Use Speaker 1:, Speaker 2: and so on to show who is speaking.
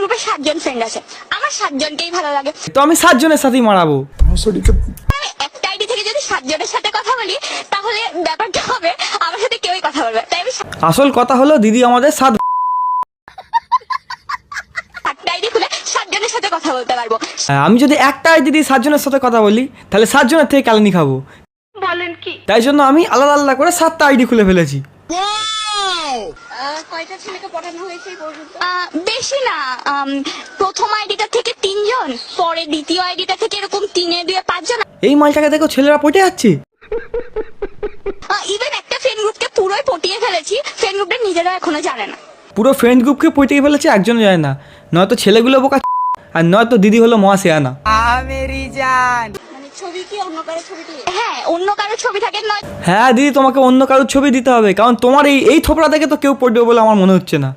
Speaker 1: গ্রুপে 7 জন ফ্রেন্ড আছে, আমার 7 জনকেই ভালো লাগে।
Speaker 2: তো আমি 7 জনের সাথেই মারাবো।
Speaker 1: আমি একটা আইডি থেকে যদি 7 জনের সাথে কথা বলি তাহলে ব্যাপারটা হবে আমার সাথে কেউই কথা বলবে, তাই আমি
Speaker 2: আসল কথা হলো দিদি আমাদের 7
Speaker 1: একটা আইডি খুলে 7 জনের সাথে কথা বলতে পারবো।
Speaker 2: আমি যদি একটা আইডি দিয়ে 7 জনের সাথে কথা বলি তাহলে 7 জনের থেকে কালানি খাবো।
Speaker 1: বলেন কি?
Speaker 2: তাই জন্য আমি আলাদা আলাদা করে 7টা আইডি খুলে ফেলেছি।
Speaker 1: কয়টা ছেলেকে পাঠানো হয়েছে এই পর্যন্ত? বেশি না, প্রথম আইডিটা থেকে 3 জন, পরে দ্বিতীয় আইডিটা থেকে এরকম 3 2 5 জন।
Speaker 2: এই মালটাকে দেখো ছেলেরা পটে যাচ্ছে।
Speaker 1: ইভেন একটা ফ্রেন্ড গ্রুপকে পুরোই পটিয়ে ফেলেছি, ফ্রেন্ড গ্রুপটা নিজেরা এখনো জানে না।
Speaker 2: পুরো ফ্রেন্ড গ্রুপকে পটিয়ে ফেলেছে, একজন যায় না, নয়তো ছেলেগুলো বোকা আর নয়তো দিদি হলো মহাশেয়ানা।
Speaker 1: মানে ছবি কি অন্য কারো ছবি দিয়ে? হ্যাঁ, অন্য কারো ছবি থাকে নয়।
Speaker 2: হ্যাঁ দিদি, তোমাকে অন্য কারোর ছবি দিতে হবে, কারণ তোমার এই থোপড়া দেখে তো কেউ পড়বে বলে আমার মনে হচ্ছে না।